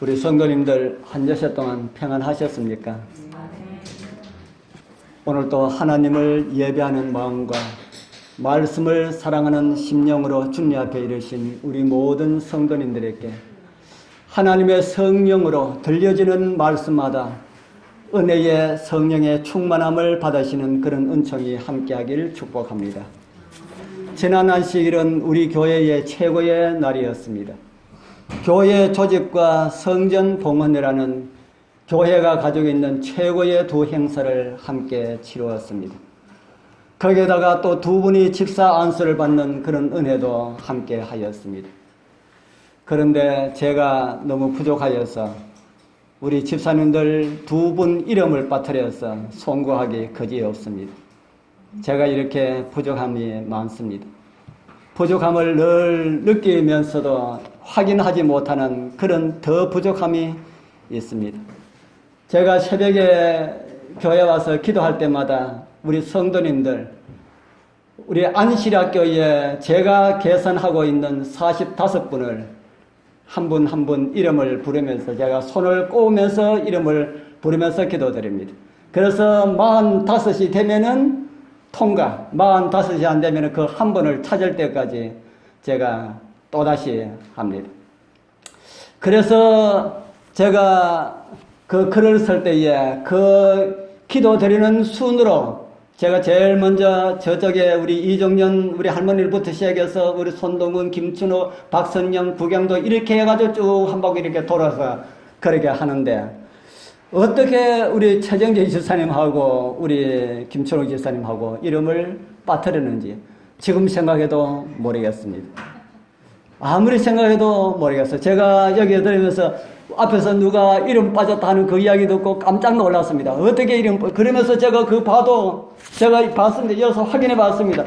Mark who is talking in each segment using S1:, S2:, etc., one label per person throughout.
S1: 우리 성도님들 한 주세 동안 평안하셨습니까? 오늘도 하나님을 예배하는 마음과 말씀을 사랑하는 심령으로 주님 앞에 이르신 우리 모든 성도님들에게 하나님의 성령으로 들려지는 말씀마다 은혜의 성령의 충만함을 받으시는 그런 은총이 함께하길 축복합니다. 지난 안식일은 우리 교회의 최고의 날이었습니다. 교회 조직과 성전 봉헌이라는 교회가 가지고 있는 최고의 두 행사를 함께 치루었습니다. 거기에다가 또 두 분이 집사 안수를 받는 그런 은혜도 함께 하였습니다. 그런데 제가 너무 부족하여서 우리 집사님들 두 분 이름을 빠뜨려서 송구하기 그지없습니다. 제가 이렇게 부족함이 많습니다. 부족함을 늘 느끼면서도 확인하지 못하는 그런 더 부족함이 있습니다. 제가 새벽에 교회 와서 기도할 때마다 우리 성도님들, 우리 안실학교에 제가 계산하고 있는 45분을 한 분 한 분 이름을 부르면서 제가 손을 꼬으면서 이름을 부르면서 기도드립니다. 그래서 45이 되면은 통과, 45이 안 되면 그 한 번을 찾을 때까지 제가 또다시 합니다. 그래서 제가 그 글을 쓸 때에 그 기도 드리는 순으로 제가 제일 먼저 저쪽에 우리 이종년 우리 할머니부터 시작해서 우리 손동근, 김춘호, 박선영, 구경도 이렇게 해가지고 쭉 한 바퀴 이렇게 돌아서 그렇게 하는데 어떻게 우리 최정재 지사님하고 우리 김춘호 지사님하고 이름을 빠뜨리는지 지금 생각해도 모르겠습니다. 아무리 생각해도 모르겠어요. 제가 여기에 들으면서 앞에서 누가 이름 빠졌다 하는 그 이야기 듣고 깜짝 놀랐습니다. 어떻게 이름, 그러면서 제가 제가 봤습니다. 이어서 확인해 봤습니다.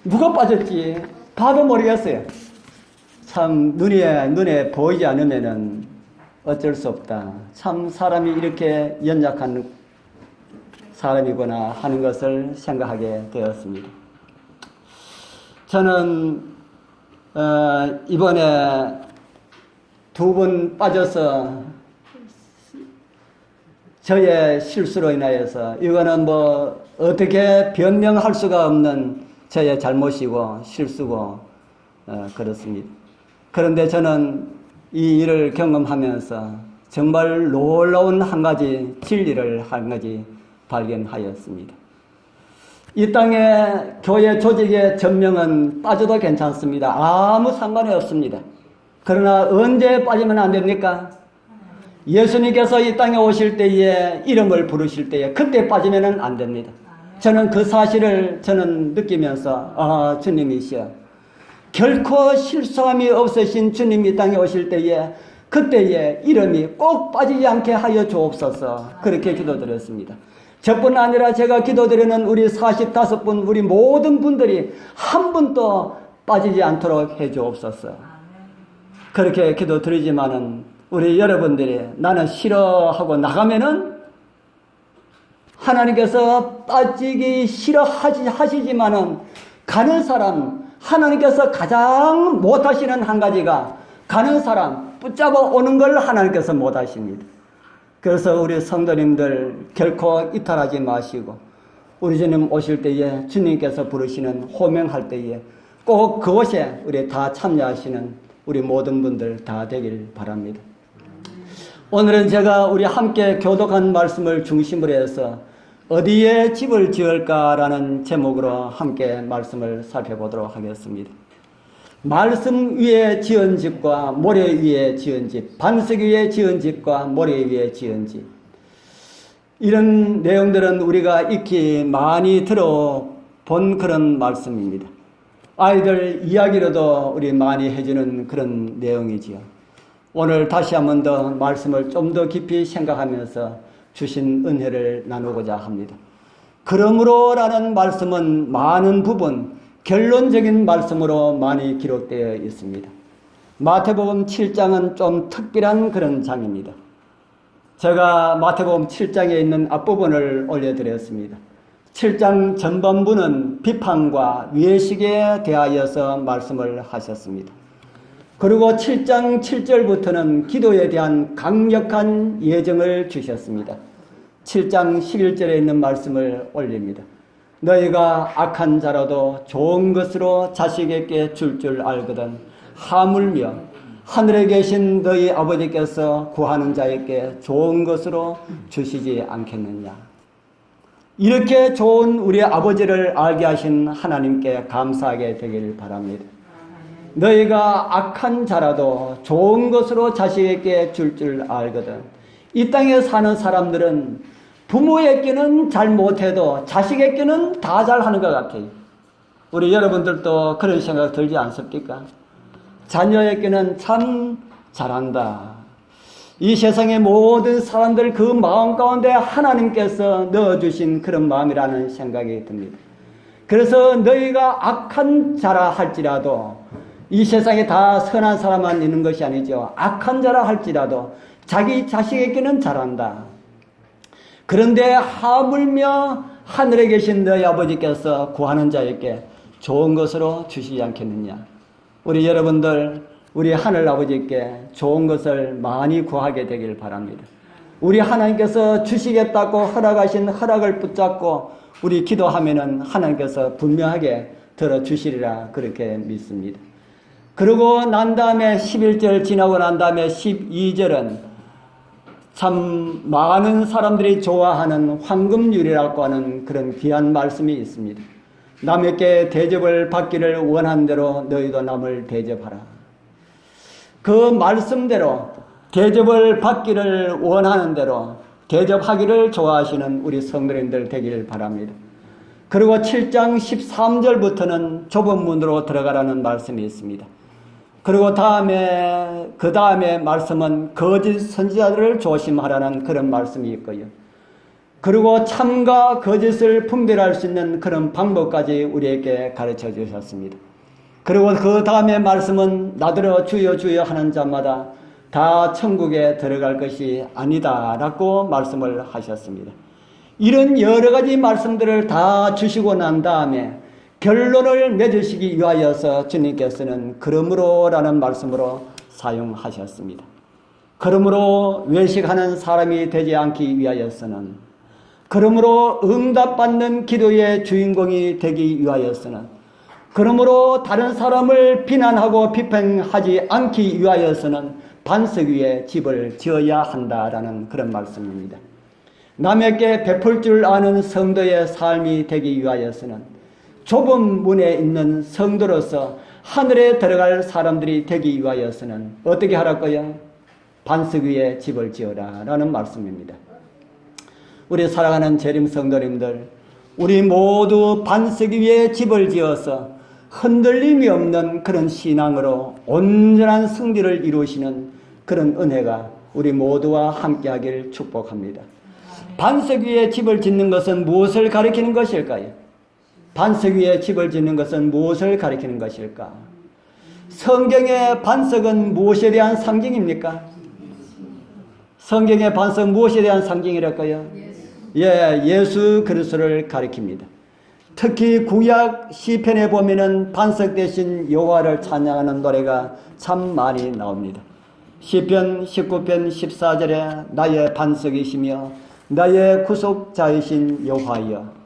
S1: 누가 빠졌지? 봐도 모르겠어요. 참, 눈에 보이지 않으면은 어쩔 수 없다. 참, 사람이 이렇게 연약한 사람이구나 하는 것을 생각하게 되었습니다. 저는, 이번에 두 번 빠져서 저의 실수로 인하여서 이거는 뭐 어떻게 변명할 수가 없는 저의 잘못이고 실수고 그렇습니다. 그런데 저는 이 일을 경험하면서 정말 놀라운 한 가지 진리를 한 가지 발견하였습니다. 이 땅에 교회 조직의 전명은 빠져도 괜찮습니다. 아무 상관이 없습니다. 그러나 언제 빠지면 안 됩니까? 예수님께서 이 땅에 오실 때에 이름을 부르실 때에 그때 빠지면 안 됩니다. 저는 그 사실을 느끼면서 주님이시여 결코 실수함이 없으신 주님이 이 땅에 오실 때에 그때에 이름이 꼭 빠지지 않게 하여 주옵소서 그렇게 기도드렸습니다. 저뿐 아니라 제가 기도드리는 우리 45분 우리 모든 분들이 한 분도 빠지지 않도록 해 주옵소서. 그렇게 기도드리지만은 우리 여러분들이 나는 싫어하고 나가면은 하나님께서 빠지기 싫어하시지만은 가는 사람 하나님께서 가장 못하시는 한 가지가 가는 사람 붙잡아 오는 걸 하나님께서 못하십니다. 그래서 우리 성도님들 결코 이탈하지 마시고 우리 주님 오실 때에 주님께서 부르시는 호명할 때에 꼭 그곳에 우리 다 참여하시는 우리 모든 분들 다 되길 바랍니다. 오늘은 제가 우리 함께 교독한 말씀을 중심으로 해서 어디에 집을 지을까라는 제목으로 함께 말씀을 살펴보도록 하겠습니다. 말씀 위에 지은 집과 모래 위에 지은 집, 반석 위에 지은 집과 모래 위에 지은 집. 이런 내용들은 우리가 익히 많이 들어본 그런 말씀입니다. 아이들 이야기로도 우리 많이 해주는 그런 내용이지요. 오늘 다시 한 번 더 말씀을 좀 더 깊이 생각하면서 주신 은혜를 나누고자 합니다. 그러므로라는 말씀은 많은 부분 결론적인 말씀으로 많이 기록되어 있습니다. 마태복음 7장은 좀 특별한 그런 장입니다. 제가 마태복음 7장에 있는 앞부분을 올려드렸습니다. 7장 전반부는 비판과 외식에 대하여서 말씀을 하셨습니다. 그리고 7장 7절부터는 기도에 대한 강력한 예정을 주셨습니다. 7장 11절에 있는 말씀을 올립니다. 너희가 악한 자라도 좋은 것으로 자식에게 줄 알거든 하물며 하늘에 계신 너희 아버지께서 구하는 자에게 좋은 것으로 주시지 않겠느냐. 이렇게 좋은 우리 아버지를 알게 하신 하나님께 감사하게 되길 바랍니다. 너희가 악한 자라도 좋은 것으로 자식에게 줄 알거든. 이 땅에 사는 사람들은 부모에게는 잘 못해도 자식에게는 다 잘하는 것 같아요. 우리 여러분들도 그런 생각 들지 않습니까? 자녀에게는 참 잘한다. 이 세상의 모든 사람들 그 마음 가운데 하나님께서 넣어주신 그런 마음이라는 생각이 듭니다. 그래서 너희가 악한 자라 할지라도 이 세상에 다 선한 사람만 있는 것이 아니죠. 악한 자라 할지라도 자기 자식에게는 잘한다. 그런데 하물며 하늘에 계신 너희 아버지께서 구하는 자에게 좋은 것으로 주시지 않겠느냐. 우리 여러분들 우리 하늘 아버지께 좋은 것을 많이 구하게 되길 바랍니다. 우리 하나님께서 주시겠다고 허락하신 허락을 붙잡고 우리 기도하면은 하나님께서 분명하게 들어주시리라 그렇게 믿습니다. 그러고 난 다음에 11절 지나고 난 다음에 12절은 참 많은 사람들이 좋아하는 황금률이라고 하는 그런 귀한 말씀이 있습니다. 남에게 대접을 받기를 원하는 대로 너희도 남을 대접하라. 그 말씀대로 대접을 받기를 원하는 대로 대접하기를 좋아하시는 우리 성도님들 되길 바랍니다. 그리고 7장 13절부터는 좁은 문으로 들어가라는 말씀이 있습니다. 그리고 그 다음에 말씀은 거짓 선지자들을 조심하라는 그런 말씀이 있고요. 그리고 참과 거짓을 분별할 수 있는 그런 방법까지 우리에게 가르쳐 주셨습니다. 그리고 그 다음에 말씀은 나더러 주여 주여 하는 자마다 다 천국에 들어갈 것이 아니다 라고 말씀을 하셨습니다. 이런 여러 가지 말씀들을 다 주시고 난 다음에 결론을 맺으시기 위하여서 주님께서는 그러므로 라는 말씀으로 사용하셨습니다. 그러므로 외식하는 사람이 되지 않기 위하여서는, 그러므로 응답받는 기도의 주인공이 되기 위하여서는, 그러므로 다른 사람을 비난하고 비판하지 않기 위하여서는 반석 위에 집을 지어야 한다라는 그런 말씀입니다. 남에게 베풀 줄 아는 성도의 삶이 되기 위하여서는 좁은 문에 있는 성도로서 하늘에 들어갈 사람들이 되기 위하여서는 어떻게 하라고요? 반석 위에 집을 지어라 라는 말씀입니다. 우리 사랑하는 재림 성도님들, 우리 모두 반석 위에 집을 지어서 흔들림이 없는 그런 신앙으로 온전한 승리를 이루시는 그런 은혜가 우리 모두와 함께하길 축복합니다. 반석 위에 집을 짓는 것은 무엇을 가리키는 것일까요? 반석 위에 집을 짓는 것은 무엇을 가리키는 것일까? 성경의 반석은 무엇에 대한 상징입니까? 성경의 반석은 무엇에 대한 상징이랄까요? 예수 그리스도를 가리킵니다. 특히 구약 시편에 보면은 반석 대신 여호와를 찬양하는 노래가 참 많이 나옵니다. 시편 19편 14절에 나의 반석이시며 나의 구속자이신 여호와여,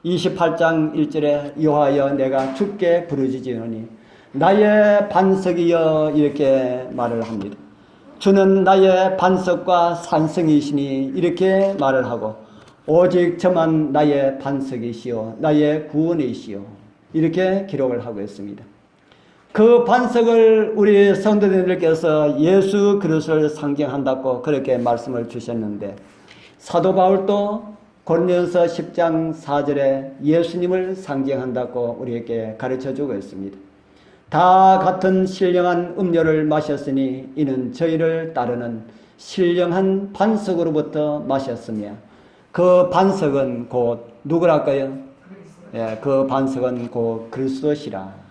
S1: 28장 1절에 여호와여 내가 주께 부르짖으노니 나의 반석이여 이렇게 말을 합니다. 주는 나의 반석과 산성이시니 이렇게 말을 하고 오직 저만 나의 반석이시요 나의 구원이시요 이렇게 기록을 하고 있습니다. 그 반석을 우리 성도님들께서 예수 그리스도를 상징한다고 그렇게 말씀을 주셨는데, 사도 바울도 고린도전서 10장 4절에 예수님을 상징한다고 우리에게 가르쳐주고 있습니다. 다 같은 신령한 음료를 마셨으니 이는 저희를 따르는 신령한 반석으로부터 마셨으며 그 반석은 곧 누구랄까요? 그 반석은 곧 그리스도시라.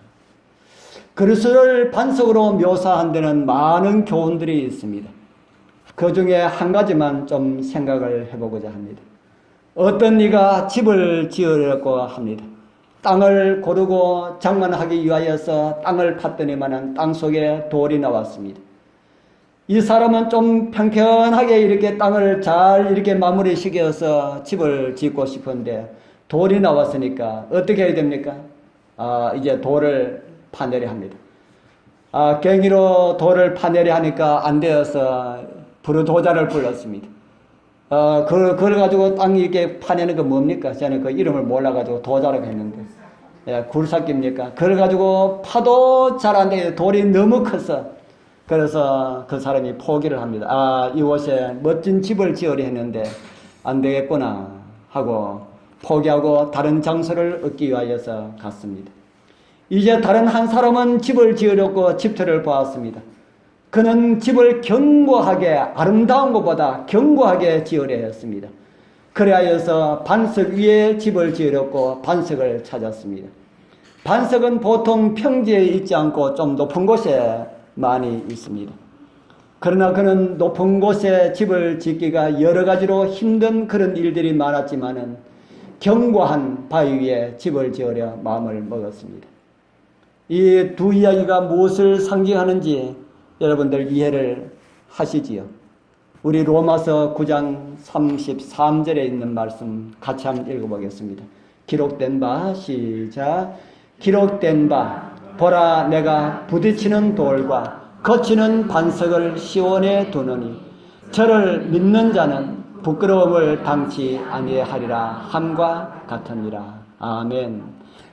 S1: 그리스도를 반석으로 묘사한 데는 많은 교훈들이 있습니다. 그 중에 한 가지만 좀 생각을 해보고자 합니다. 어떤 이가 집을 지으려고 합니다. 땅을 고르고 장만하기 위하여서 땅을 팠더니만은 땅 속에 돌이 나왔습니다. 이 사람은 좀 평평하게 이렇게 땅을 잘 이렇게 마무리 시켜서 집을 짓고 싶은데 돌이 나왔으니까 어떻게 해야 됩니까? 이제 돌을 파내려 합니다. 갱이로 돌을 파내려 하니까 안 되어서 부르도자를 불렀습니다. 그걸 가지고 땅 이렇게 파내는 거 뭡니까? 저는 그 이름을 몰라가지고 도자라고 했는데, 굴삭기입니까? 그걸 가지고 파도 잘 안 돼. 돌이 너무 커서. 그래서 그 사람이 포기를 합니다. 이곳에 멋진 집을 지으려 했는데 안 되겠구나 하고 포기하고 다른 장소를 얻기 위하여서 갔습니다. 이제 다른 한 사람은 집을 지으려고 집터를 보았습니다. 그는 집을 견고하게 아름다운 것보다 견고하게 지으려 했습니다. 그래서 반석 위에 집을 지으려고 반석을 찾았습니다. 반석은 보통 평지에 있지 않고 좀 높은 곳에 많이 있습니다. 그러나 그는 높은 곳에 집을 짓기가 여러 가지로 힘든 그런 일들이 많았지만은 견고한 바위 위에 집을 지으려 마음을 먹었습니다. 이 두 이야기가 무엇을 상징하는지 여러분들 이해를 하시지요? 우리 로마서 9장 33절에 있는 말씀 같이 한번 읽어보겠습니다. 기록된 바 시작. 기록된 바 보라 내가 부딪히는 돌과 거치는 반석을 시온에 두노니 저를 믿는 자는 부끄러움을 당치 아니하리라 함과 같으니라. 아멘.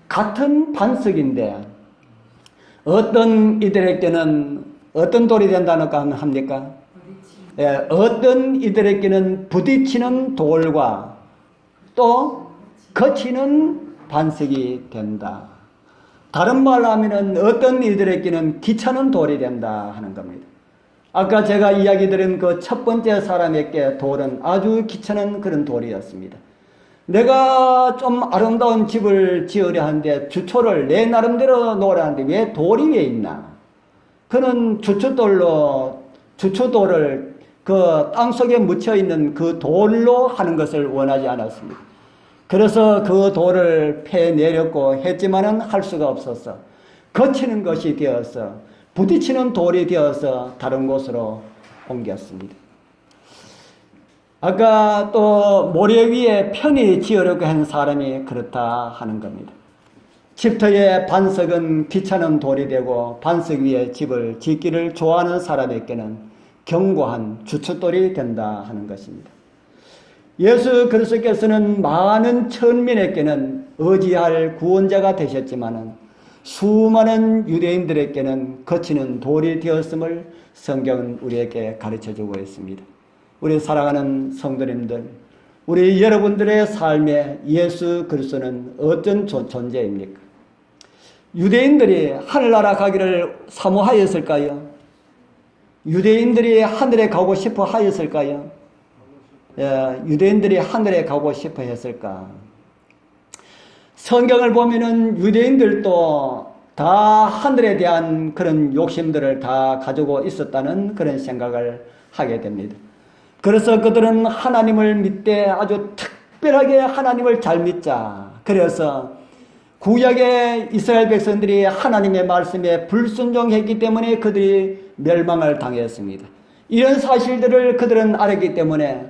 S1: 같은 반석인데 어떤 이들에게는 어떤 돌이 된다는 거 합니까? 어떤 이들에게는 부딪히는 돌과 또 거치는 반석이 된다. 다른 말로 하면은 어떤 이들에게는 귀찮은 돌이 된다 하는 겁니다. 아까 제가 이야기 드린 그 첫 번째 사람에게 돌은 아주 귀찮은 그런 돌이었습니다. 내가 좀 아름다운 집을 지으려 하는데 주초를 내 나름대로 놓으려 하는데 왜 돌이 왜 있나? 그는 주초돌을 그 땅속에 묻혀있는 그 돌로 하는 것을 원하지 않았습니다. 그래서 그 돌을 패내렸고 했지만은 할 수가 없었어. 거치는 것이 되어서 부딪히는 돌이 되어서 다른 곳으로 옮겼습니다. 아까 또 모래 위에 편히 지으려고 한 사람이 그렇다 하는 겁니다. 집터의 반석은 귀찮은 돌이 되고 반석 위에 집을 짓기를 좋아하는 사람에게는 견고한 주춧돌이 된다 하는 것입니다. 예수 그리스도께서는 많은 천민에게는 의지할 구원자가 되셨지만은 수많은 유대인들에게는 거치는 돌이 되었음을 성경은 우리에게 가르쳐주고 있습니다. 우리 사랑하는 성도님들, 우리 여러분들의 삶에 예수 그리스도는 어떤 존재입니까? 유대인들이 하늘나라 가기를 사모하였을까요? 유대인들이 하늘에 가고 싶어 하였을까요? 유대인들이 하늘에 가고 싶어 했을까? 성경을 보면은 유대인들도 다 하늘에 대한 그런 욕심들을 다 가지고 있었다는 그런 생각을 하게 됩니다. 그래서 그들은 하나님을 믿되 아주 특별하게 하나님을 잘 믿자. 그래서 구약의 이스라엘 백성들이 하나님의 말씀에 불순종했기 때문에 그들이 멸망을 당했습니다. 이런 사실들을 그들은 알았기 때문에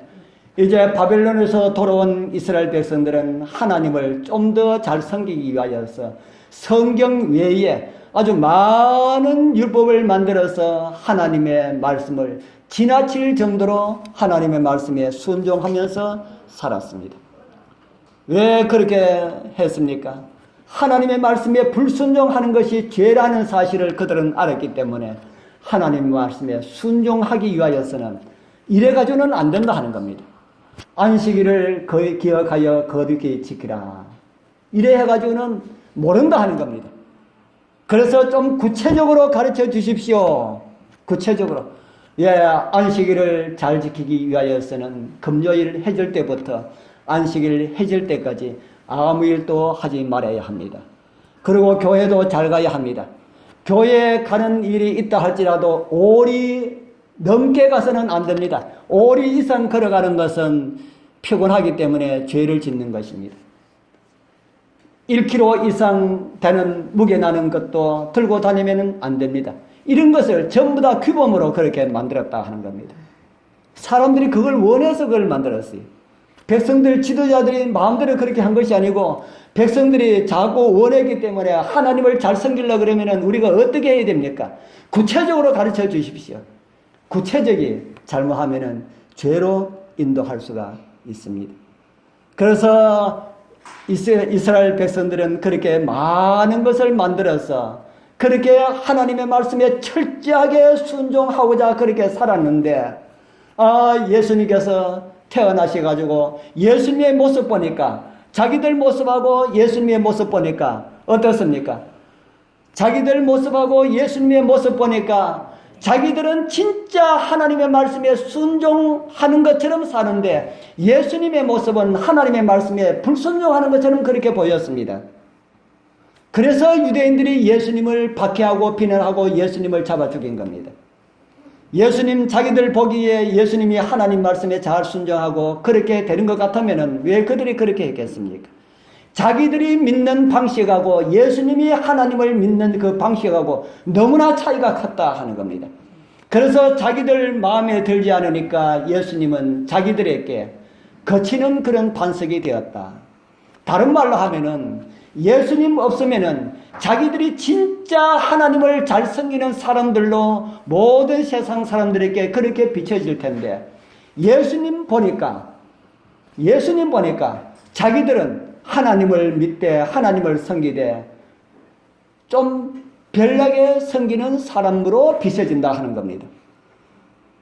S1: 이제 바벨론에서 돌아온 이스라엘 백성들은 하나님을 좀 더 잘 섬기기 위하여서 성경 외에 아주 많은 율법을 만들어서 하나님의 말씀을 지나칠 정도로 하나님의 말씀에 순종하면서 살았습니다. 왜 그렇게 했습니까? 하나님의 말씀에 불순종하는 것이 죄라는 사실을 그들은 알았기 때문에 하나님의 말씀에 순종하기 위하여서는 이래가지고는 안 된다 하는 겁니다. 안식일을 기억하여 거룩히 지키라. 이래 해가지고는 모른다 하는 겁니다. 그래서 좀 구체적으로 가르쳐 주십시오. 구체적으로. 안식일을 잘 지키기 위하여서는 금요일 해질 때부터 안식일 해질 때까지 아무 일도 하지 말아야 합니다. 그리고 교회도 잘 가야 합니다. 교회에 가는 일이 있다 할지라도 5리 넘게 가서는 안 됩니다. 5리 이상 걸어가는 것은 피곤하기 때문에 죄를 짓는 것입니다. 1kg 이상 되는 무게 나는 것도 들고 다니면 안 됩니다. 이런 것을 전부 다 규범으로 그렇게 만들었다 하는 겁니다. 사람들이 그걸 원해서 그걸 만들었어요. 백성들, 지도자들이 마음대로 그렇게 한 것이 아니고 백성들이 자꾸 원했기 때문에 하나님을 잘 섬기려고 그러면 우리가 어떻게 해야 됩니까? 구체적으로 가르쳐 주십시오. 구체적이 잘못하면 죄로 인도할 수가 있습니다. 그래서 이스라엘 백성들은 그렇게 많은 것을 만들어서 그렇게 하나님의 말씀에 철저하게 순종하고자 그렇게 살았는데 예수님께서 태어나셔가지고 예수님의 모습 보니까 자기들 모습하고 예수님의 모습 보니까 어떻습니까? 자기들 모습하고 예수님의 모습 보니까 자기들은 진짜 하나님의 말씀에 순종하는 것처럼 사는데 예수님의 모습은 하나님의 말씀에 불순종하는 것처럼 그렇게 보였습니다. 그래서 유대인들이 예수님을 박해하고 비난하고 예수님을 잡아 죽인 겁니다. 예수님 자기들 보기에 예수님이 하나님 말씀에 잘 순종하고 그렇게 되는 것 같으면 왜 그들이 그렇게 했겠습니까? 자기들이 믿는 방식하고 예수님이 하나님을 믿는 그 방식하고 너무나 차이가 컸다 하는 겁니다. 그래서 자기들 마음에 들지 않으니까 예수님은 자기들에게 거치는 그런 반석이 되었다. 다른 말로 하면은 예수님 없으면은 자기들이 진짜 하나님을 잘 섬기는 사람들로 모든 세상 사람들에게 그렇게 비춰질 텐데 예수님 보니까 자기들은 하나님을 믿되 하나님을 섬기되 좀 별나게 섬기는 사람으로 비춰진다 하는 겁니다.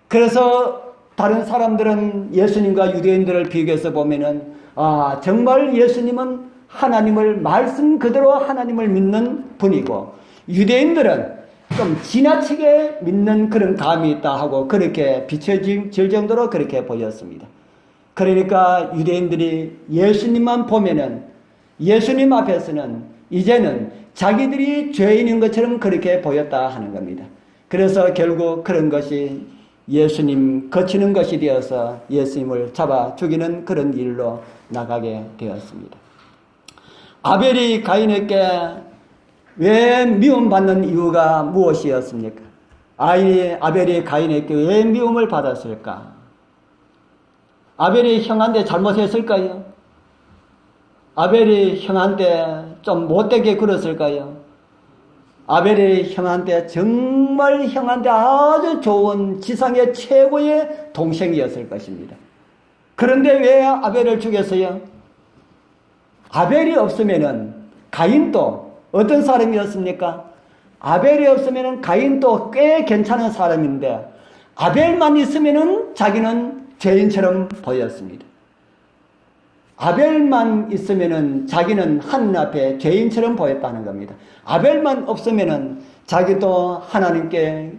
S1: 그래서 다른 사람들은 예수님과 유대인들을 비교해서 보면은 정말 예수님은 하나님을 말씀 그대로 하나님을 믿는 분이고 유대인들은 좀 지나치게 믿는 그런 감이 있다 하고 그렇게 비춰질 정도로 그렇게 보였습니다. 그러니까 유대인들이 예수님만 보면은 예수님 앞에서는 이제는 자기들이 죄인인 것처럼 그렇게 보였다 하는 겁니다. 그래서 결국 그런 것이 예수님 거치는 것이 되어서 예수님을 잡아 죽이는 그런 일로 나가게 되었습니다. 아벨이 가인에게 왜 미움받는 이유가 무엇이었습니까? 아벨이 가인에게 왜 미움을 받았을까? 아벨이 형한테 잘못했을까요? 아벨이 형한테 좀 못되게 굴었을까요? 아벨이 형한테 정말 형한테 아주 좋은 지상의 최고의 동생이었을 것입니다. 그런데 왜 아벨을 죽였어요? 아벨이 없으면은 가인도 어떤 사람이었습니까? 아벨이 없으면은 가인도 꽤 괜찮은 사람인데 아벨만 있으면은 자기는 죄인처럼 보였습니다. 아벨만 있으면은 자기는 하나님 앞에 죄인처럼 보였다는 겁니다. 아벨만 없으면은 자기도 하나님께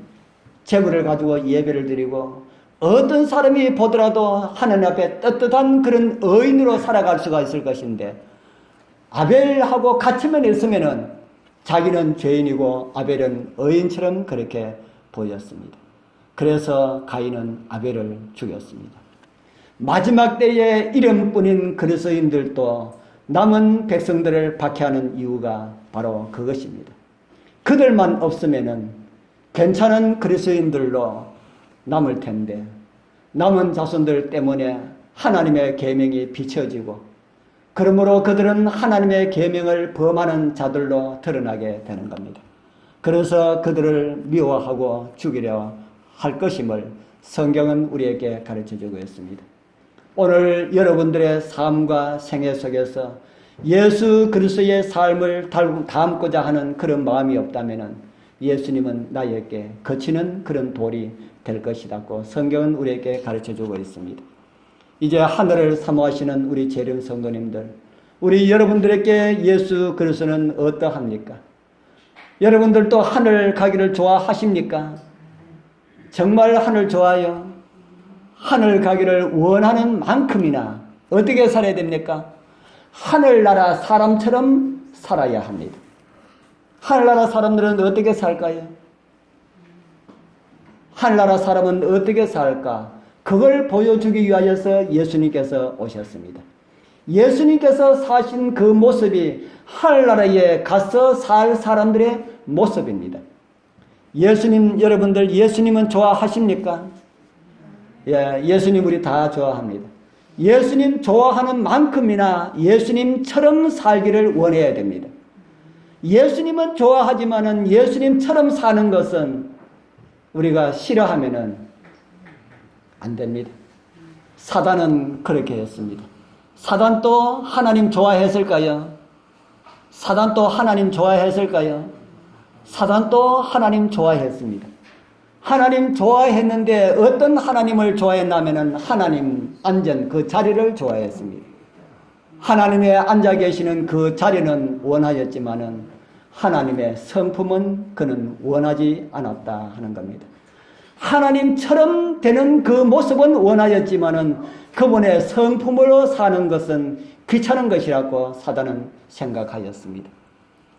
S1: 제물을 가지고 예배를 드리고 어떤 사람이 보더라도 하나님 앞에 떳떳한 그런 의인으로 살아갈 수가 있을 것인데 아벨하고 같이만 있으면은 자기는 죄인이고 아벨은 의인처럼 그렇게 보였습니다. 그래서 가인은 아벨을 죽였습니다. 마지막 때에 이름뿐인 그리스도인들도 남은 백성들을 박해하는 이유가 바로 그것입니다. 그들만 없으면은 괜찮은 그리스도인들로 남을 텐데 남은 자손들 때문에 하나님의 계명이 비춰지고 그러므로 그들은 하나님의 계명을 범하는 자들로 드러나게 되는 겁니다. 그래서 그들을 미워하고 죽이려 할 것임을 성경은 우리에게 가르쳐주고 있습니다. 오늘 여러분들의 삶과 생애 속에서 예수 그리스도의 삶을 담고자 하는 그런 마음이 없다면 예수님은 나에게 거치는 그런 돌이 될 것이라고 성경은 우리에게 가르쳐주고 있습니다. 이제 하늘을 사모하시는 우리 재림 성도님들, 우리 여러분들에게 예수 그리스도는 어떠합니까? 여러분들도 하늘 가기를 좋아하십니까? 정말 하늘 좋아요? 하늘 가기를 원하는 만큼이나 어떻게 살아야 됩니까? 하늘나라 사람처럼 살아야 합니다. 하늘나라 사람들은 어떻게 살까요? 하늘나라 사람은 어떻게 살까? 그걸 보여주기 위하여서 예수님께서 오셨습니다. 예수님께서 사신 그 모습이 하늘나라에 가서 살 사람들의 모습입니다. 예수님, 여러분들 예수님은 좋아하십니까? 예, 예수님 우리 다 좋아합니다. 예수님 좋아하는 만큼이나 예수님처럼 살기를 원해야 됩니다. 예수님은 좋아하지만은 예수님처럼 사는 것은 우리가 싫어하면은 안 됩니다. 사단은 그렇게 했습니다. 사단도 하나님 좋아했을까요? 사단도 하나님 좋아했을까요? 사단도 하나님 좋아했습니다. 하나님 좋아했는데 어떤 하나님을 좋아했냐면은 하나님 앉은 그 자리를 좋아했습니다. 하나님의 앉아 계시는 그 자리는 원하였지만은 하나님의 성품은 그는 원하지 않았다 하는 겁니다. 하나님처럼 되는 그 모습은 원하였지만은 그분의 성품으로 사는 것은 귀찮은 것이라고 사단은 생각하였습니다.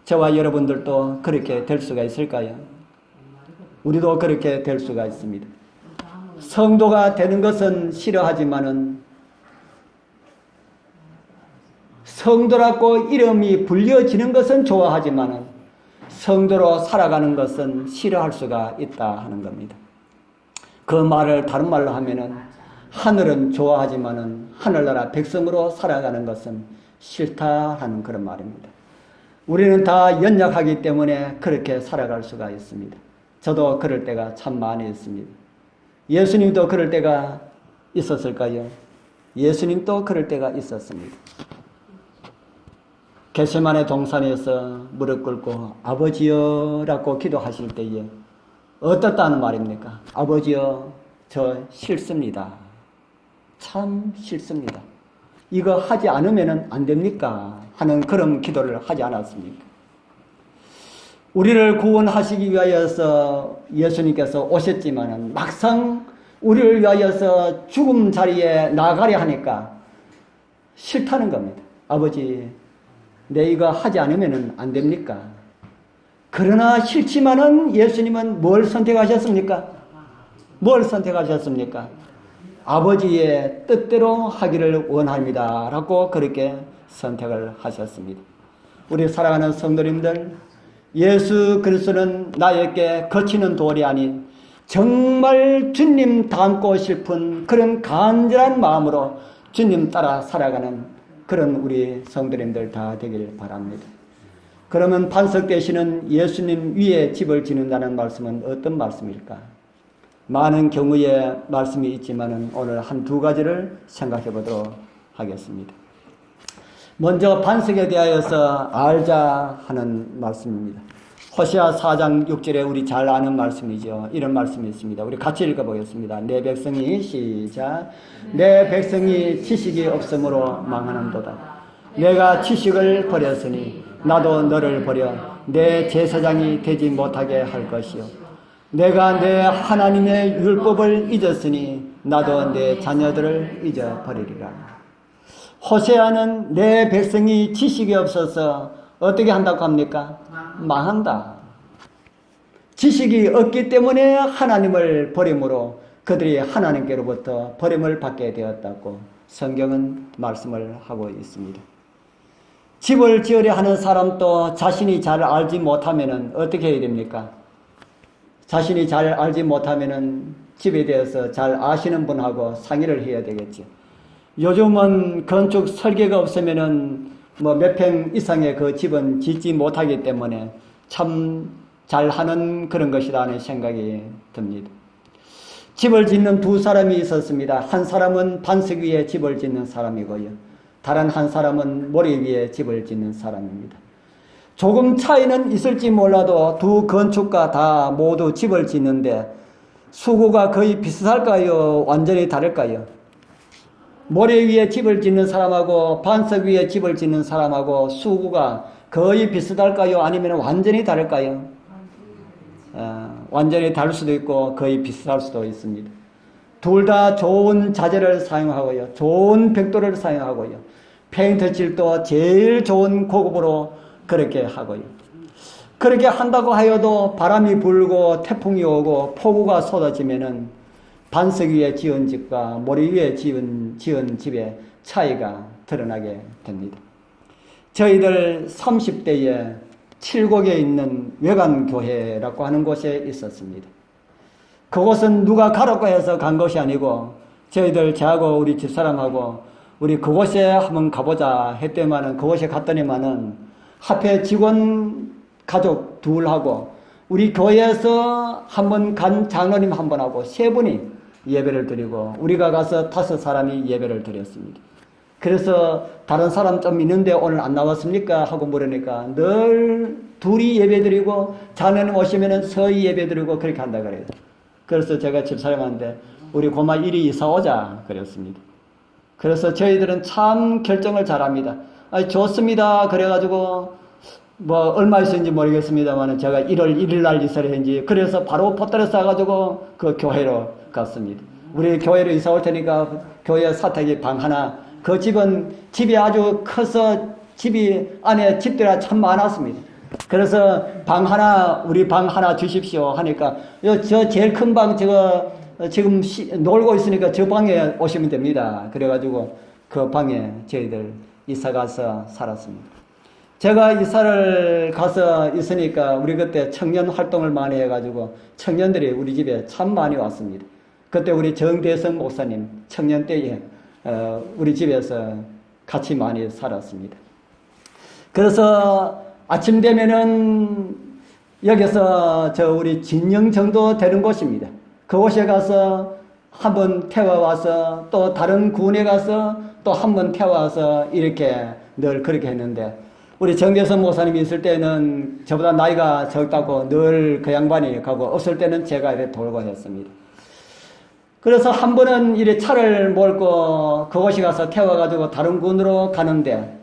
S1: 저와 여러분들도 그렇게 될 수가 있을까요? 우리도 그렇게 될 수가 있습니다. 성도가 되는 것은 싫어하지만은 성도라고 이름이 불려지는 것은 좋아하지만은 성도로 살아가는 것은 싫어할 수가 있다 하는 겁니다. 그 말을 다른 말로 하면은 하늘은 좋아하지만은 하늘나라 백성으로 살아가는 것은 싫다 하는 그런 말입니다. 우리는 다 연약하기 때문에 그렇게 살아갈 수가 있습니다. 저도 그럴 때가 참 많이 있습니다. 예수님도 그럴 때가 있었을까요? 예수님도 그럴 때가 있었습니다. 겟세마네 동산에서 무릎 꿇고 아버지여 라고 기도하실 때에 어떻다는 말입니까? 아버지여 저 싫습니다. 참 싫습니다. 이거 하지 않으면 안 됩니까? 하는 그런 기도를 하지 않았습니까? 우리를 구원하시기 위하여서 예수님께서 오셨지만은 막상 우리를 위하여서 죽음 자리에 나가려 하니까 싫다는 겁니다. 아버지, 내 이거 하지 않으면 안 됩니까? 그러나 싫지만은 예수님은 뭘 선택하셨습니까? 뭘 선택하셨습니까? 아버지의 뜻대로 하기를 원합니다. 라고 그렇게 선택을 하셨습니다. 우리 사랑하는 성도님들, 예수 그리스도는 나에게 거치는 돌이 아닌 정말 주님 닮고 싶은 그런 간절한 마음으로 주님 따라 살아가는 그런 우리 성도님들 다 되길 바랍니다. 그러면 반석 되시는 예수님 위에 집을 짓는다는 말씀은 어떤 말씀일까? 많은 경우의 말씀이 있지만 오늘 한 두 가지를 생각해 보도록 하겠습니다. 먼저 반석에 대하여서 알자 하는 말씀입니다. 호세아 4장 6절에 우리 잘 아는 말씀이죠. 이런 말씀이 있습니다. 우리 같이 읽어보겠습니다. 내 백성이 시작. 내 백성이 지식이 없으므로 망하는도다. 내가 지식을 버렸으니 나도 너를 버려 내 제사장이 되지 못하게 할 것이요. 내가 내 하나님의 율법을 잊었으니 나도 내 자녀들을 잊어버리리라. 호세아는 내 백성이 지식이 없어서 어떻게 한다고 합니까? 망한다. 지식이 없기 때문에 하나님을 버림으로 그들이 하나님께로부터 버림을 받게 되었다고 성경은 말씀을 하고 있습니다. 집을 지으려 하는 사람도 자신이 잘 알지 못하면 어떻게 해야 됩니까? 자신이 잘 알지 못하면 집에 대해서 잘 아시는 분하고 상의를 해야 되겠죠. 요즘은 건축 설계가 없으면은 몇 평 이상의 그 집은 짓지 못하기 때문에 참 잘하는 그런 것이라는 생각이 듭니다. 집을 짓는 두 사람이 있었습니다. 한 사람은 반석 위에 집을 짓는 사람이고요. 다른 한 사람은 모래 위에 집을 짓는 사람입니다. 조금 차이는 있을지 몰라도 두 건축가 다 모두 집을 짓는데 수고가 거의 비슷할까요? 완전히 다를까요? 모래 위에 집을 짓는 사람하고 반석 위에 집을 짓는 사람하고 수고가 거의 비슷할까요? 아니면 완전히 다를까요? 완전히 다를 수도 있고 거의 비슷할 수도 있습니다. 둘 다 좋은 자재를 사용하고요. 좋은 벽돌을 사용하고요. 페인트 칠도 제일 좋은 고급으로 그렇게 하고요. 그렇게 한다고 하여도 바람이 불고 태풍이 오고 폭우가 쏟아지면은 반석 위에 지은 집과 모래 위에 지은 집에 차이가 드러나게 됩니다. 저희들 30대에 칠곡에 있는 외관교회라고 하는 곳에 있었습니다. 그곳은 누가 가라고 해서 간 것이 아니고 저하고 우리 집사람하고 우리 그곳에 한번 가보자 했더니만은 그곳에 갔더니만은 하필 직원 가족 둘하고 우리 교회에서 한번 간 장로님 한 분하고 세 분이 예배를 드리고 우리가 가서 5사람이 예배를 드렸습니다. 그래서 다른 사람 좀 있는데 오늘 안 나왔습니까? 하고 물으니까 늘 둘이 예배 드리고 장로님 오시면은 서희 예배 드리고 그렇게 한다 그래요. 그래서 제가 집사람한테 우리 고마 이리 이사 오자 그랬습니다. 그래서 저희들은 참 결정을 잘합니다. 좋습니다. 그래가지고 뭐 얼마 있었는지 모르겠습니다만 제가 1월 1일 날 이사를 했는지 그래서 바로 포털에 싸가지고 그 교회로 갔습니다. 우리 교회로 이사 올 테니까 교회 사택이 방 하나, 그 집은 집이 아주 커서 집이 안에 집들이 참 많았습니다. 그래서 방 하나, 우리 방 하나 주십시오 하니까 저 제일 큰 방 제가 지금 놀고 있으니까 저 방에 오시면 됩니다. 그래가지고 그 방에 저희들 이사 가서 살았습니다. 제가 이사를 가서 있으니까 우리 그때 청년 활동을 많이 해가지고 청년들이 우리 집에 참 많이 왔습니다. 그때 우리 정대성 목사님 청년 때에 우리 집에서 같이 많이 살았습니다. 그래서 아침 되면은 여기서 우리 진영 정도 되는 곳입니다. 그곳에 가서 한번 태워와서 또 다른 군에 가서 또 한번 태워와서 이렇게 늘 그렇게 했는데 우리 정대선 목사님이 있을 때는 저보다 나이가 적다고 늘 그 양반이 가고 없을 때는 제가 이렇게 돌고 했습니다. 그래서 한 번은 이래 차를 몰고 그곳에 가서 태워가지고 다른 군으로 가는데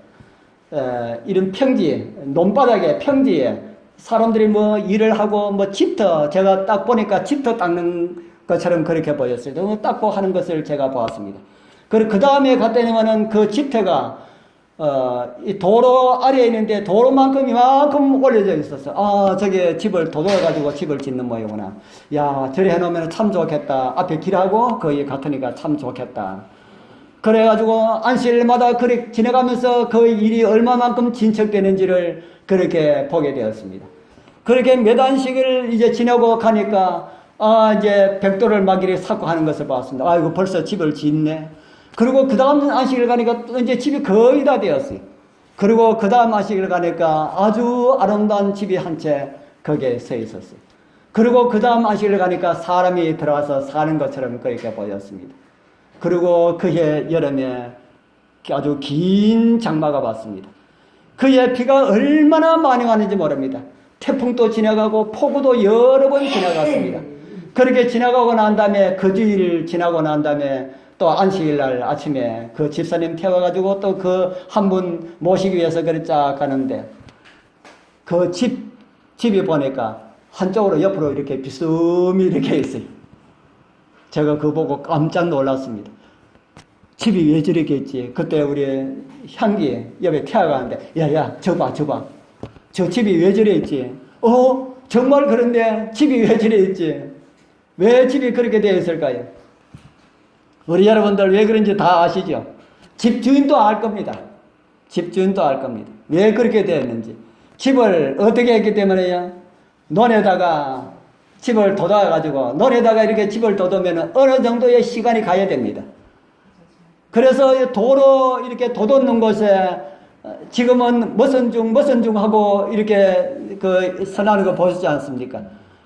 S1: 이런 평지, 논바닥에 평지에 사람들이 뭐 일을 하고 뭐 집터, 제가 딱 보니까 집터 닦는 것처럼 그렇게 보였어요. 닦고 하는 것을 제가 보았습니다. 그리고 그 다음에 갔더니만은 그 집터가 이 도로 아래에 있는데 도로만큼 이만큼 올려져 있었어. 저게 집을 도돌아가지고 집을 짓는 모양이구나. 야, 저래 해놓으면 참 좋겠다. 앞에 길하고 거기 같으니까 참 좋겠다. 그래가지고 안식일마다 그렇게 지나가면서 그 일이 얼마만큼 진척되는지를 그렇게 보게 되었습니다. 그렇게 몇 안식을 이제 지나고 가니까 이제 벽돌을 막 이렇게 쌓고 하는 것을 봤습니다. 아이고 벌써 집을 짓네. 그리고 그 다음 안식일 가니까 또 이제 집이 거의 다 되었어요. 그리고 그 다음 안식일 가니까 아주 아름다운 집이 한 채 거기에 서 있었어요. 그리고 그 다음 안식일 가니까 사람이 들어와서 사는 것처럼 그렇게 보였습니다. 그리고 그해 여름에 아주 긴 장마가 왔습니다. 그해 비가 얼마나 많이 왔는지 모릅니다. 태풍도 지나가고 폭우도 여러 번 지나갔습니다. 그렇게 지나가고 난 다음에 그 주일 지나고 난 다음에 또 안식일 날 아침에 그 집사님 태워가지고 또 그 한 분 모시기 위해서 그래 쫙 가는데 그 집이 보니까 한쪽으로 옆으로 이렇게 비스듬히 이렇게 있어요. 제가 그거 보고 깜짝 놀랐습니다. 집이 왜 저렇게 있지? 그때 우리 향기 옆에 태워가는데 야야 저 봐. 저 집이 왜 저래 있지? 정말 그런데 집이 왜 저래 있지? 왜 집이 그렇게 되어 있을까요? 우리 여러분들 왜 그런지 다 아시죠? 집주인도 알 겁니다. 집주인도 알 겁니다. 왜 그렇게 되었는지. 집을 어떻게 했기 때문에요? 논에다가 집을 돋아가지고 논에다가 이렇게 집을 돋으면 어느 정도의 시간이 가야 됩니다. 그래서 도로 이렇게 돋놓는 곳에 지금은 머선 중 하고 이렇게 그 선하는 거 보시지 않습니까?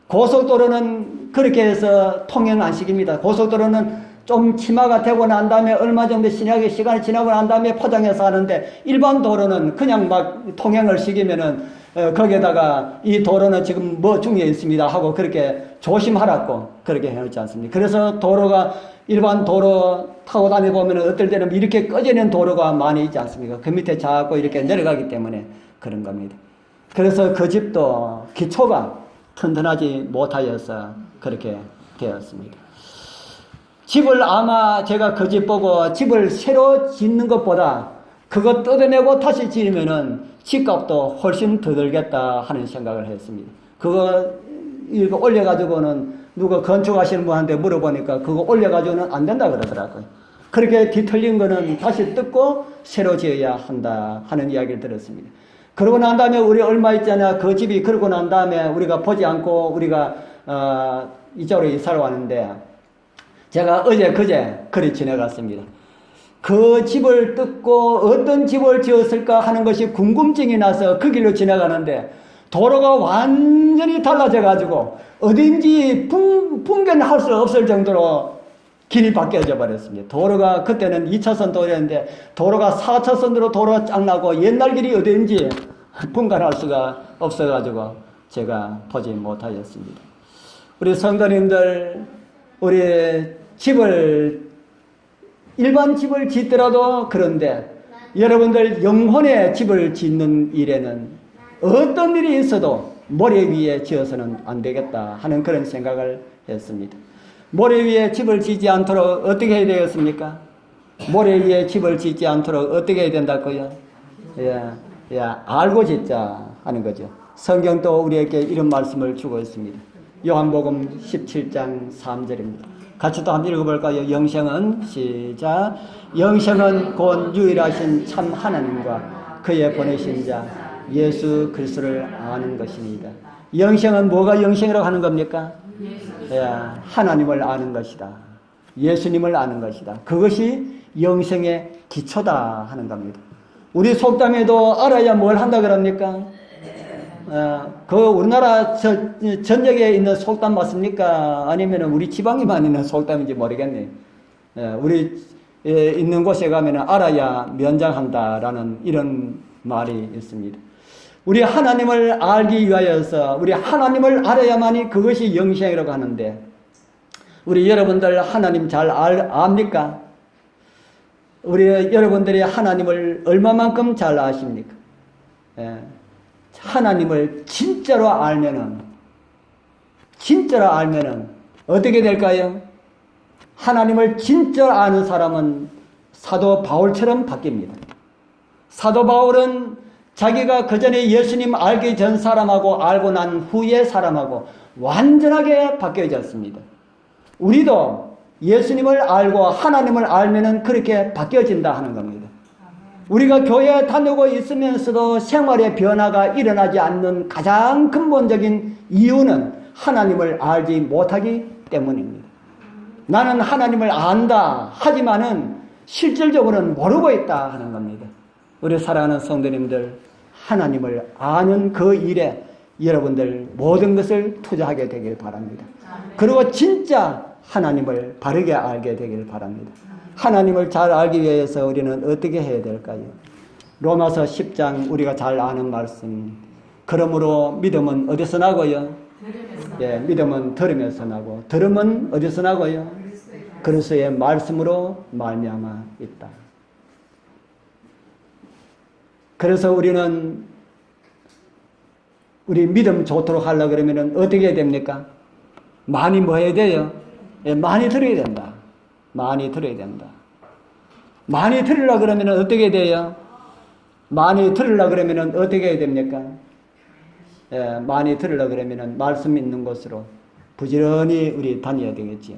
S1: 고속도로는 그렇게 해서 통행 안식입니다. 고속도로는 좀 치마가 되고 난 다음에 얼마 정도 시간이 지나고 난 다음에 포장해서 하는데 일반 도로는 그냥 막 통행을 시키면은 거기에다가 이 도로는 지금 뭐 중에 있습니다 하고 그렇게 조심하라고 그렇게 해놓지 않습니까? 그래서 도로가 일반 도로 타고 다니보면 어떨 때는 이렇게 꺼지는 도로가 많이 있지 않습니까? 그 밑에 자꾸 이렇게 내려가기 때문에 그런 겁니다. 그래서 그 집도 기초가 튼튼하지 못하여서 그렇게 되었습니다. 집을 아마 제가 그 집 보고 집을 새로 짓는 것보다 그거 뜯어내고 다시 지으면은 집값도 훨씬 더 들겠다 하는 생각을 했습니다. 그거 이거 올려가지고는 누가 건축하시는 분한테 물어보니까 그거 올려가지고는 안 된다 그러더라고요. 그렇게 뒤틀린 거는 다시 뜯고 새로 지어야 한다 하는 이야기를 들었습니다. 그러고 난 다음에 우리 얼마 있잖아. 그 집이 그러고 난 다음에 우리가 보지 않고 우리가 이쪽으로 이사를 왔는데 제가 어제 그제 그리 지나갔습니다. 그 집을 뜯고 어떤 집을 지었을까 하는 것이 궁금증이 나서 그 길로 지나가는데 도로가 완전히 달라져 가지고 어딘지 분간할 수 없을 정도로 길이 바뀌어져 버렸습니다. 도로가 그때는 2차선 도로였는데 도로가 4차선으로 도로가 쫙 나고 옛날 길이 어딘지 분간할 수가 없어 가지고 제가 보지 못하였습니다. 우리 성도님들, 우리 집을 일반 집을 짓더라도 그런데 여러분들 영혼의 집을 짓는 일에는 어떤 일이 있어도 모래 위에 지어서는 안 되겠다 하는 그런 생각을 했습니다. 모래 위에 집을 짓지 않도록 어떻게 해야 되겠습니까? 모래 위에 집을 짓지 않도록 어떻게 해야 된다고요? 알고 짓자 하는 거죠. 성경도 우리에게 이런 말씀을 주고 있습니다. 요한복음 17장 3절입니다. 같이 또 한번 읽어볼까요? 영생은 시작. 영생은 곧 유일하신 참 하나님과 그의 보내신 자 예수 그리스도를 아는 것입니다. 영생은 뭐가 영생이라고 하는 겁니까? 하나님을 아는 것이다. 예수님을 아는 것이다. 그것이 영생의 기초다 하는 겁니다. 우리 속담에도 알아야 뭘 한다 그럽니까? 그 우리나라 전역에 있는 속담 맞습니까? 아니면 우리 지방에만 있는 속담인지 모르겠네. 우리 있는 곳에 가면 알아야 면장한다라는 이런 말이 있습니다. 우리 하나님을 알기 위하여서 우리 하나님을 알아야만이 그것이 영생이라고 하는데 우리 여러분들 하나님 잘 압니까? 우리 여러분들이 하나님을 얼마만큼 잘 아십니까? 하나님을 진짜로 알면은 어떻게 될까요? 하나님을 진짜로 아는 사람은 사도 바울처럼 바뀝니다. 사도 바울은 자기가 그전에 예수님 알기 전 사람하고 알고 난 후의 사람하고 완전하게 바뀌어졌습니다. 우리도 예수님을 알고 하나님을 알면은 그렇게 바뀌어진다 하는 겁니다. 우리가 교회에 다니고 있으면서도 생활의 변화가 일어나지 않는 가장 근본적인 이유는 하나님을 알지 못하기 때문입니다. 나는 하나님을 안다 하지만은 실질적으로는 모르고 있다 하는 겁니다. 우리 사랑하는 성도님들, 하나님을 아는 그 일에 여러분들 모든 것을 투자하게 되길 바랍니다. 그리고 진짜 하나님을 바르게 알게 되길 바랍니다. 하나님을 잘 알기 위해서 우리는 어떻게 해야 될까요? 로마서 10장 우리가 잘 아는 말씀. 그러므로 믿음은 어디서 나고요? 믿음은 들음에서 나고 들음은 어디서 나고요? 그리스도의 말씀으로 말미암아 있다. 그래서 우리는 우리 믿음 좋도록 하려고 그러면 어떻게 해야 됩니까? 많이 뭐 해야 돼요? 많이 들어야 된다. 많이 들어야 된다. 많이 들으려고 그러면 어떻게 돼요? 많이 들으려고 그러면 어떻게 해야 됩니까? 많이 들으려고 그러면 말씀 있는 곳으로 부지런히 우리 다녀야 되겠지요.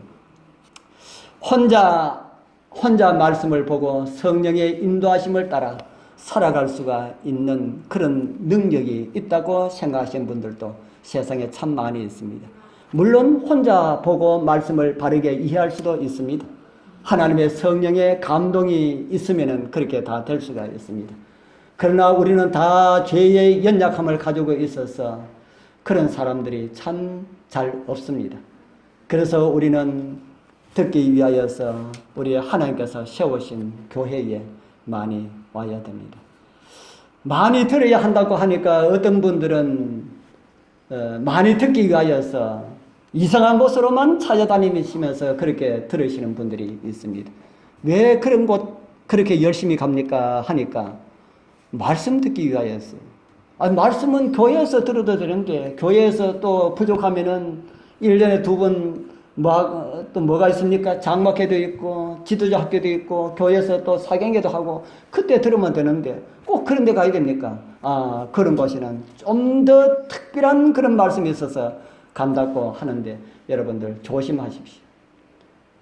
S1: 혼자 말씀을 보고 성령의 인도하심을 따라 살아갈 수가 있는 그런 능력이 있다고 생각하시는 분들도 세상에 참 많이 있습니다. 물론 혼자 보고 말씀을 바르게 이해할 수도 있습니다. 하나님의 성령의 감동이 있으면 그렇게 다 될 수가 있습니다. 그러나 우리는 다 죄의 연약함을 가지고 있어서 그런 사람들이 참 잘 없습니다. 그래서 우리는 듣기 위하여서 우리 하나님께서 세우신 교회에 많이 와야 됩니다. 많이 들어야 한다고 하니까 어떤 분들은 많이 듣기 위하여서 이상한 곳으로만 찾아다니시면서 그렇게 들으시는 분들이 있습니다. 왜 그런 곳 그렇게 열심히 갑니까? 하니까 말씀 듣기 위하여서. 말씀은 교회에서 들어도 되는데 교회에서 또 부족하면은 1년에 2번 또 뭐가 있습니까? 장막회도 있고 지도자 학교도 있고 교회에서 또 사경회도 하고 그때 들으면 되는데 꼭 그런 데 가야 됩니까? 그런 곳에는 좀 더 특별한 그런 말씀이 있어서 간다고 하는데 여러분들 조심하십시오.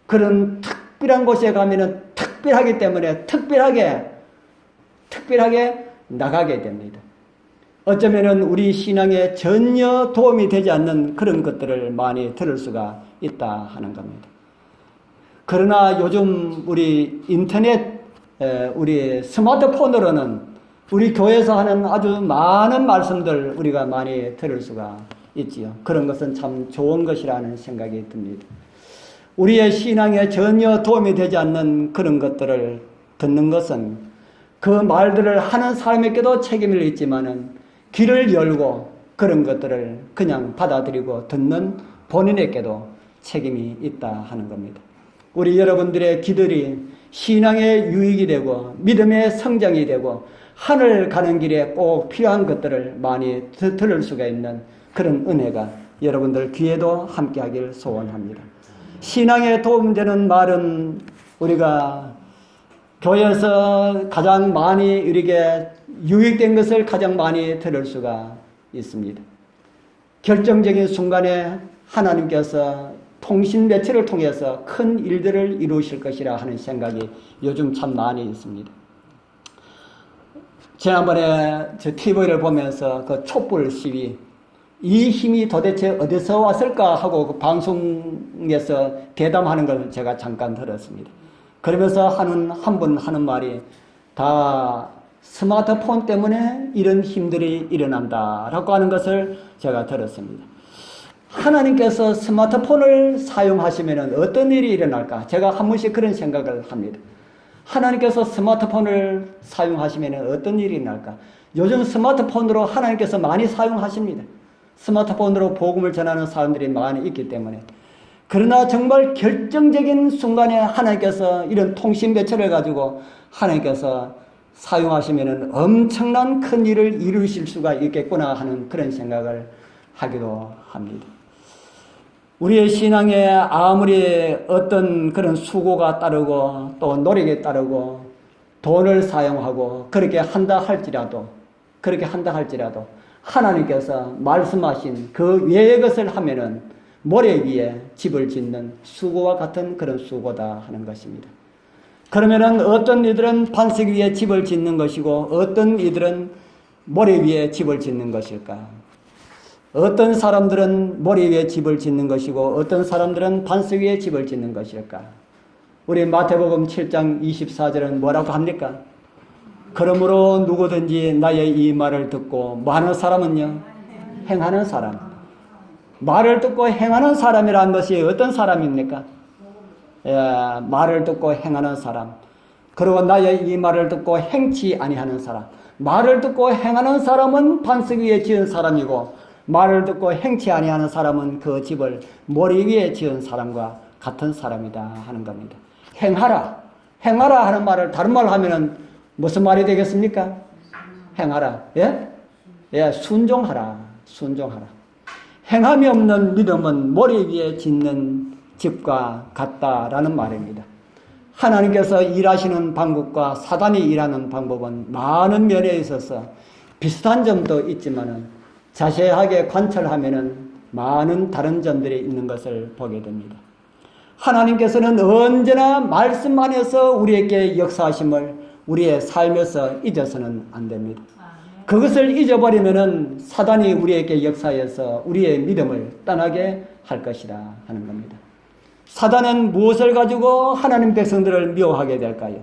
S1: 그런 특별한 곳에 가면은 특별하기 때문에 특별하게 나가게 됩니다. 어쩌면은 우리 신앙에 전혀 도움이 되지 않는 그런 것들을 많이 들을 수가 있다 하는 겁니다. 그러나 요즘 우리 인터넷, 우리 스마트폰으로는 우리 교회에서 하는 아주 많은 말씀들 우리가 많이 들을 수가 있지요. 그런 것은 참 좋은 것이라는 생각이 듭니다. 우리의 신앙에 전혀 도움이 되지 않는 그런 것들을 듣는 것은 그 말들을 하는 사람에게도 책임을 있지만은 귀를 열고 그런 것들을 그냥 받아들이고 듣는 본인에게도 책임이 있다 하는 겁니다. 우리 여러분들의 기들이 신앙의 유익이 되고 믿음의 성장이 되고 하늘 가는 길에 꼭 필요한 것들을 많이 들을 수가 있는 그런 은혜가 여러분들 귀에도 함께하길 소원합니다. 신앙에 도움되는 말은 우리가 교회에서 가장 많이 이렇게 유익된 것을 가장 많이 들을 수가 있습니다. 결정적인 순간에 하나님께서 통신 매체를 통해서 큰 일들을 이루실 것이라 하는 생각이 요즘 참 많이 있습니다. 지난번에 저 TV를 보면서 그 촛불 시위, 이 힘이 도대체 어디서 왔을까 하고 그 방송에서 대담하는 걸 제가 잠깐 들었습니다. 그러면서 한 분 하는 말이 다 스마트폰 때문에 이런 힘들이 일어난다라고 하는 것을 제가 들었습니다. 하나님께서 스마트폰을 사용하시면 어떤 일이 일어날까? 제가 한 번씩 그런 생각을 합니다. 하나님께서 스마트폰을 사용하시면 어떤 일이 일어날까? 요즘 스마트폰으로 하나님께서 많이 사용하십니다. 스마트폰으로 복음을 전하는 사람들이 많이 있기 때문에. 그러나 정말 결정적인 순간에 하나님께서 이런 통신 매체를 가지고 하나님께서 사용하시면 엄청난 큰 일을 이루실 수가 있겠구나 하는 그런 생각을 하기도 합니다. 우리의 신앙에 아무리 어떤 그런 수고가 따르고 또 노력이 따르고 돈을 사용하고 그렇게 한다 할지라도 하나님께서 말씀하신 그 외의 것을 하면은 모래 위에 집을 짓는 수고와 같은 그런 수고다 하는 것입니다. 그러면은 어떤 이들은 반석 위에 집을 짓는 것이고 어떤 이들은 모래 위에 집을 짓는 것일까? 어떤 사람들은 모래 위에 집을 짓는 것이고 어떤 사람들은 반석 위에 집을 짓는 것일까? 우리 마태복음 7장 24절은 뭐라고 합니까? 그러므로 누구든지 나의 이 말을 듣고 많은 사람은요, 행하는 사람. 말을 듣고 행하는 사람이라는 것이 어떤 사람입니까? 말을 듣고 행하는 사람. 그리고 나의 이 말을 듣고 행치 아니하는 사람. 말을 듣고 행하는 사람은 반석 위에 지은 사람이고 말을 듣고 행치 아니하는 사람은 그 집을 모래 위에 지은 사람과 같은 사람이다 하는 겁니다. 행하라 하는 말을 다른 말로 하면은 무슨 말이 되겠습니까? 행하라. 순종하라. 행함이 없는 믿음은 모래 위에 짓는 집과 같다라는 말입니다. 하나님께서 일하시는 방법과 사단이 일하는 방법은 많은 면에 있어서 비슷한 점도 있지만은 자세하게 관찰하면은 많은 다른 점들이 있는 것을 보게 됩니다. 하나님께서는 언제나 말씀 안에서 우리에게 역사하심을 우리의 삶에서 잊어서는 안 됩니다. 그것을 잊어버리면은 사단이 우리에게 역사해서 우리의 믿음을 떠나게 할 것이다 하는 겁니다. 사단은 무엇을 가지고 하나님 백성들을 미워하게 될까요?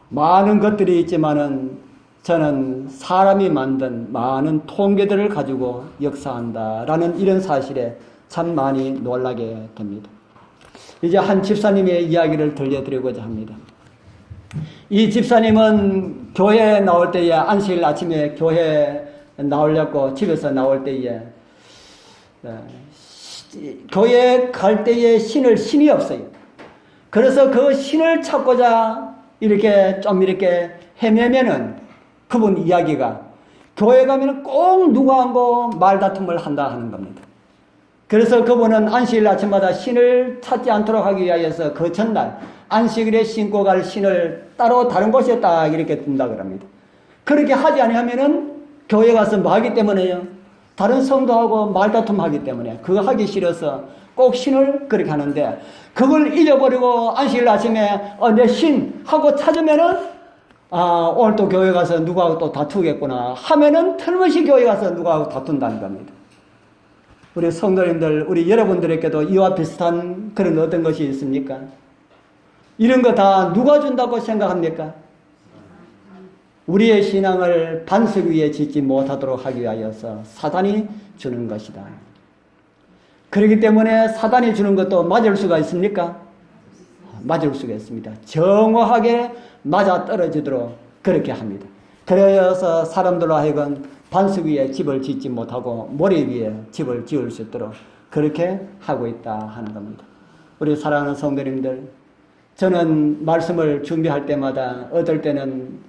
S1: 많은 것들이 있지만은 저는 사람이 만든 많은 통계들을 가지고 역사한다라는 이런 사실에 참 많이 놀라게 됩니다. 이제 한 집사님의 이야기를 들려드리고자 합니다. 이 집사님은 교회에 나올 때에 안식일 아침에 교회에 나오려고 집에서 나올 때에 교회에 갈 때에 신이 없어요. 그래서 그 신을 찾고자 이렇게 헤매면은 그분 이야기가 교회 가면 꼭 누구하고 말다툼을 한다 하는 겁니다. 그래서 그분은 안식일 아침마다 신을 찾지 않도록 하기 위해서 그 전날 안식일에 신고 갈 신을 따로 다른 곳에 딱 이렇게 둔다 그럽니다. 그렇게 하지 아니하면은 교회 가서 뭐 하기 때문에요? 다른 성도하고 말다툼하기 때문에 그거 하기 싫어서 꼭 신을 그렇게 하는데 그걸 잊어버리고 안식일 아침에 내 신 하고 찾으면은 오늘 또 교회 가서 누구하고 또 다투겠구나 하면은 틀림없이 교회 가서 누구하고 다툰다는 겁니다. 우리 성도님들, 우리 여러분들에게도 이와 비슷한 그런 어떤 것이 있습니까? 이런 거 다 누가 준다고 생각합니까? 우리의 신앙을 반석 위에 짓지 못하도록 하기 위하여서 사단이 주는 것이다. 그렇기 때문에 사단이 주는 것도 맞을 수가 있습니까? 맞을 수가 있습니다. 정확하게 맞아 떨어지도록 그렇게 합니다. 그래서 사람들로 하여금 반석 위에 집을 짓지 못하고 모래 위에 집을 지을 수 있도록 그렇게 하고 있다 하는 겁니다. 우리 사랑하는 성도님들, 저는 말씀을 준비할 때마다 어떨 때는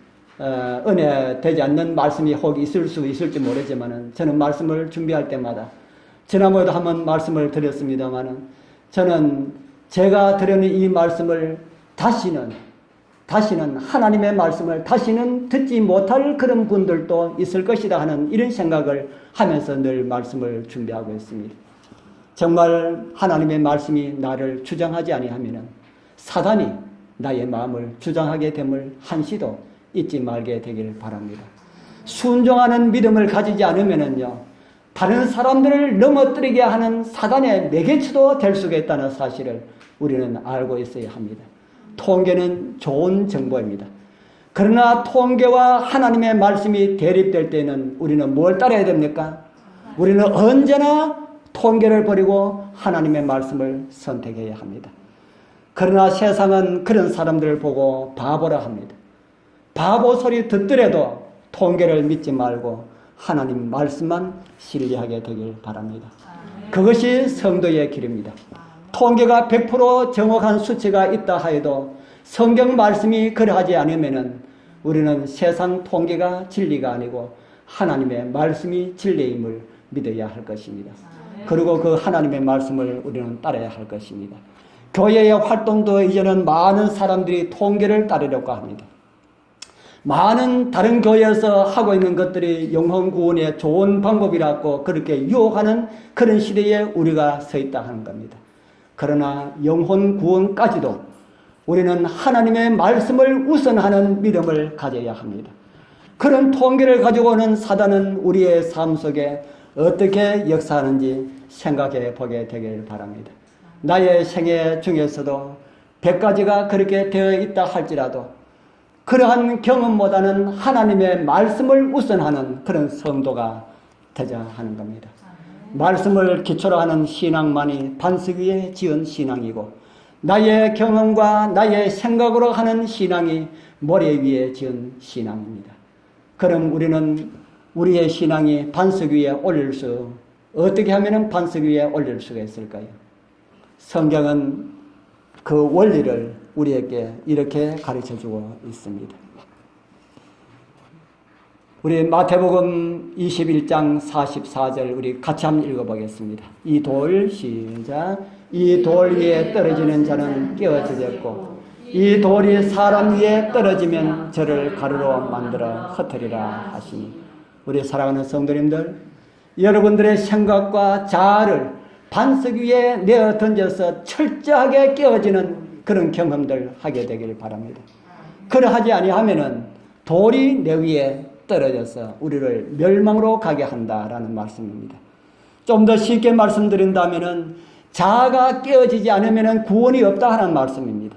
S1: 은혜 되지 않는 말씀이 혹 있을 수 있을지 모르지만은 저는 말씀을 준비할 때마다 지난번에도 한번 말씀을 드렸습니다만은 저는 제가 드리는 이 말씀을 다시는 하나님의 말씀을 다시는 듣지 못할 그런 분들도 있을 것이다 하는 이런 생각을 하면서 늘 말씀을 준비하고 있습니다. 정말 하나님의 말씀이 나를 주장하지 아니하면은 사단이 나의 마음을 주장하게 됨을 한시도 잊지 말게 되길 바랍니다. 순종하는 믿음을 가지지 않으면은요, 다른 사람들을 넘어뜨리게 하는 사단의 매개체도 될 수가 있다는 사실을 우리는 알고 있어야 합니다. 통계는 좋은 정보입니다. 그러나 통계와 하나님의 말씀이 대립될 때는 우리는 뭘 따라야 됩니까? 우리는 언제나 통계를 버리고 하나님의 말씀을 선택해야 합니다. 그러나 세상은 그런 사람들을 보고 바보라 합니다. 바보 소리 듣더라도 통계를 믿지 말고 하나님 말씀만 신뢰하게 되길 바랍니다. 그것이 성도의 길입니다. 통계가 100% 정확한 수치가 있다 하여도 성경 말씀이 그러하지 않으면은 우리는 세상 통계가 진리가 아니고 하나님의 말씀이 진리임을 믿어야 할 것입니다. 그리고 그 하나님의 말씀을 우리는 따라야 할 것입니다. 교회의 활동도 이제는 많은 사람들이 통계를 따르려고 합니다. 많은 다른 교회에서 하고 있는 것들이 영혼 구원의 좋은 방법이라고 그렇게 유혹하는 그런 시대에 우리가 서 있다 하는 겁니다. 그러나 영혼 구원까지도 우리는 하나님의 말씀을 우선하는 믿음을 가져야 합니다. 그런 통계를 가지고는 사단은 우리의 삶 속에 어떻게 역사하는지 생각해 보게 되길 바랍니다. 나의 생애 중에서도 100가지가 그렇게 되어 있다 할지라도 그러한 경험보다는 하나님의 말씀을 우선하는 그런 성도가 되자 하는 겁니다. 말씀을 기초로 하는 신앙만이 반석 위에 지은 신앙이고 나의 경험과 나의 생각으로 하는 신앙이 모래 위에 지은 신앙입니다. 그럼 우리는 우리의 신앙이 반석 위에 올릴 수 어떻게 하면 반석 위에 올릴 수가 있을까요? 성경은 그 원리를 우리에게 이렇게 가르쳐주고 있습니다. 우리 마태복음 21장 44절 우리 같이 한번 읽어보겠습니다. 이 돌 시작. 이 돌 위에 떨어지는 자는 깨어지겠고 이 돌이 사람 위에 떨어지면 저를 가루로 만들어 흩으리라 하시니 우리 사랑하는 성도님들 여러분들의 생각과 자아를 반석 위에 내어 던져서 철저하게 깨어지는 그런 경험들 하게 되길 바랍니다. 그러하지 아니하면은 돌이 내 위에 떨어져서 우리를 멸망으로 가게 한다라는 말씀입니다. 좀 더 쉽게 말씀드린다면은 자아가 깨어지지 않으면은 구원이 없다 하는 말씀입니다.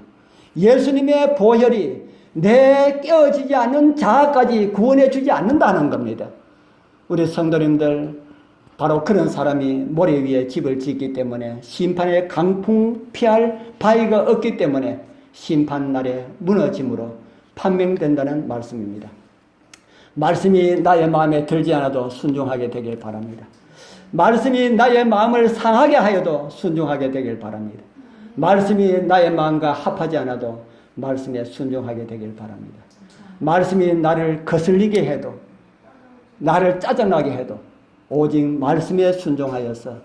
S1: 예수님의 보혈이 내 깨어지지 않는 자아까지 구원해 주지 않는다는 겁니다. 우리 성도님들 바로 그런 사람이 모래 위에 집을 짓기 때문에 심판의 강풍 피할 바위가 없기 때문에 심판날에 무너짐으로 판명된다는 말씀입니다. 말씀이 나의 마음에 들지 않아도 순종하게 되길 바랍니다. 말씀이 나의 마음을 상하게 하여도 순종하게 되길 바랍니다. 말씀이 나의 마음과 합하지 않아도 말씀에 순종하게 되길 바랍니다. 말씀이 나를 거슬리게 해도 나를 짜증나게 해도 오직 말씀에 순종하여서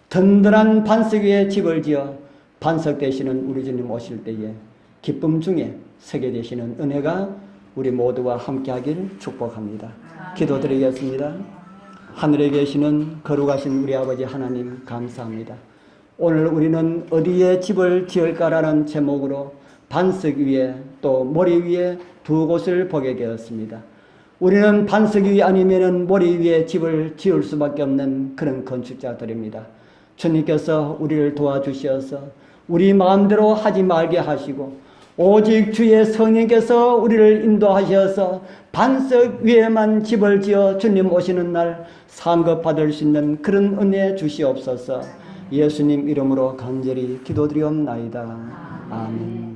S1: 든든한 반석 위에 집을 지어 반석 되시는 우리 주님 오실 때에 기쁨 중에 서게 되시는 은혜가 우리 모두와 함께하길 축복합니다. 기도드리겠습니다. 하늘에 계시는 거룩하신 우리 아버지 하나님 감사합니다. 오늘 우리는 어디에 집을 지을까라는 제목으로 반석 위에 또 모리 위에 두 곳을 보게 되었습니다. 우리는 반석 위 아니면은 모리 위에 집을 지을 수밖에 없는 그런 건축자들입니다. 주님께서 우리를 도와주셔서 우리 마음대로 하지 말게 하시고 오직 주의 성령께서 우리를 인도하셔서 반석 위에만 집을 지어 주님 오시는 날 상급 받을 수 있는 그런 은혜 주시옵소서. 예수님 이름으로 간절히 기도드리옵나이다. 아멘.